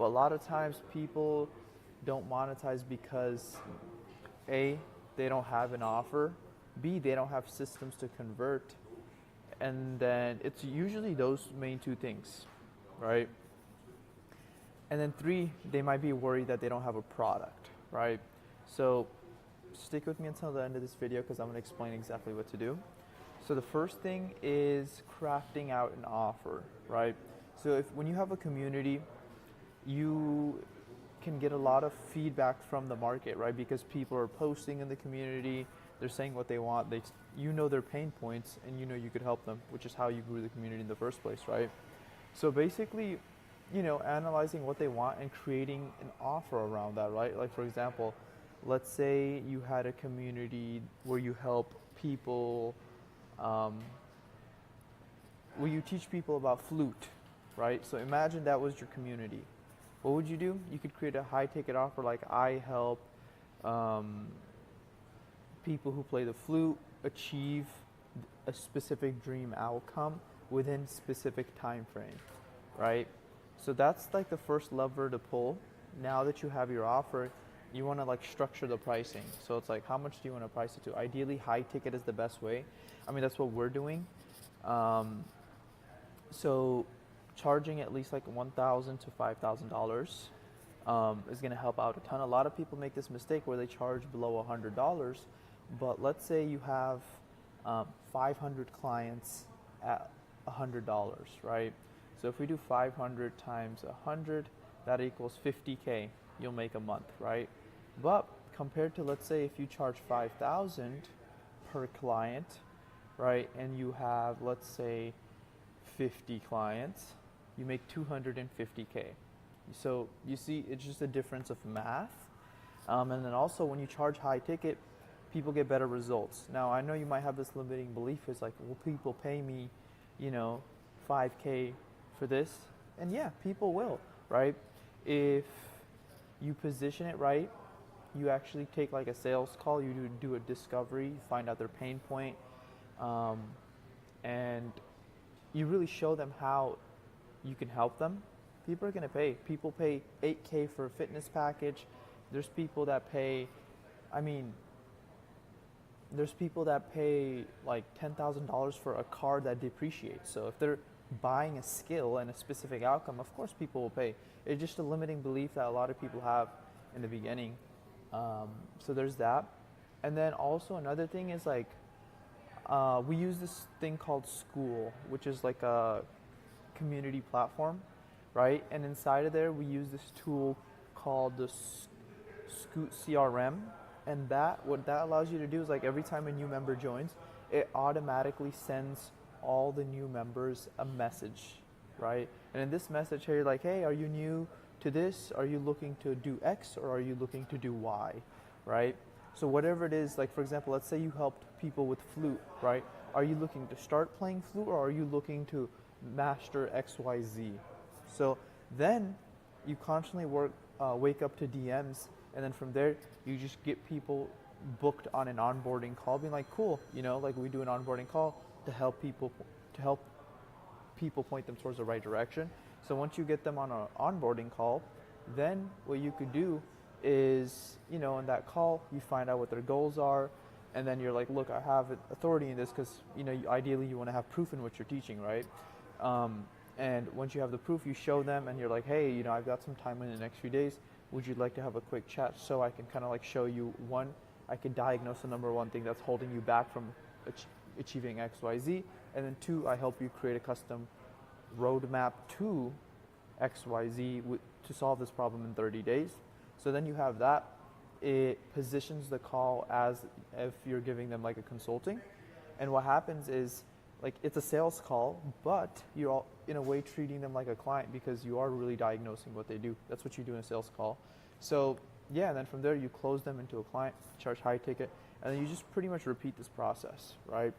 But a lot of times people don't monetize because A, they don't have an offer, B, they don't have systems to convert, and then it's usually those main two things, right? And then three, they might be worried that they don't have a product, right? So stick with me until the end of this video because I'm going to explain exactly what to do. So the first thing is crafting out an offer, right? So when you have a community, you can get a lot of feedback from the market, right? Because people are posting in the community, they're saying what they want, you know their pain points, and you know you could help them, which is how you grew the community in the first place, right? So basically, analyzing what they want and creating an offer around that, right? Like for example, let's say you had a community where you help people, where you teach people about flute, right? So imagine that was your community. What would you do? You could create a high ticket offer like I help people who play the flute achieve a specific dream outcome within specific time frame, right? So that's like the first lever to pull. Now that you have your offer, you want to like structure the pricing. So it's like, how much do you want to price it to? Ideally, high ticket is the best way. I mean, that's what we're doing. So charging at least like $1,000 to $5,000 is going to help out a ton. A lot of people make this mistake where they charge below $100, but let's say you have 500 clients at $100, right? So if we do 500 times 100, that equals 50K you'll make a month, right? But compared to, let's say, if you charge 5,000 per client, right, and you have, let's say, 50 clients, you make 250K. So you see, it's just a difference of math. And then also when you charge high ticket, people get better results. Now I know you might have this limiting belief, is like, will people pay me, 5K for this? And yeah, people will, right? If you position it right, you actually take like a sales call, you do a discovery, find out their pain point, and you really show them how you can help them. People are going to pay. People pay 8K for a fitness package. There's people that pay, there's people that pay like $10,000 for a car that depreciates. So if they're buying a skill and a specific outcome, of course people will pay. It's just a limiting belief that a lot of people have in the beginning. So there's that. And then also another thing is like, we use this thing called School, which is like a community platform, right? And inside of there, we use this tool called the Scoot CRM. And what that allows you to do is like every time a new member joins, it automatically sends all the new members a message, right? And in this message here, you're like, hey, are you new to this? Are you looking to do X or are you looking to do Y, right? So whatever it is, like for example, let's say you helped people with flute, right? Are you looking to start playing flute or are you looking to master XYZ? So then you constantly wake up to DMs, and then from there you just get people booked on an onboarding call, being like, cool, like we do an onboarding call to help people point them towards the right direction. So once you get them on an onboarding call, then what you could do is, in that call, you find out what their goals are, and then you're like, look, I have authority in this because, ideally you want to have proof in what you're teaching, right? And once you have the proof, you show them and you're like, hey, I've got some time in the next few days. Would you like to have a quick chat so I can kind of like show you, one, I can diagnose the number one thing that's holding you back from achieving XYZ, and then two, I help you create a custom roadmap to XYZ to solve this problem in 30 days. So then you have that. It positions the call as if you're giving them like a consulting. And what happens is, like, it's a sales call, but you're all, in a way, treating them like a client because you are really diagnosing what they do. That's what you do in a sales call. So yeah, and then from there you close them into a client, charge high ticket, and then you just pretty much repeat this process, right?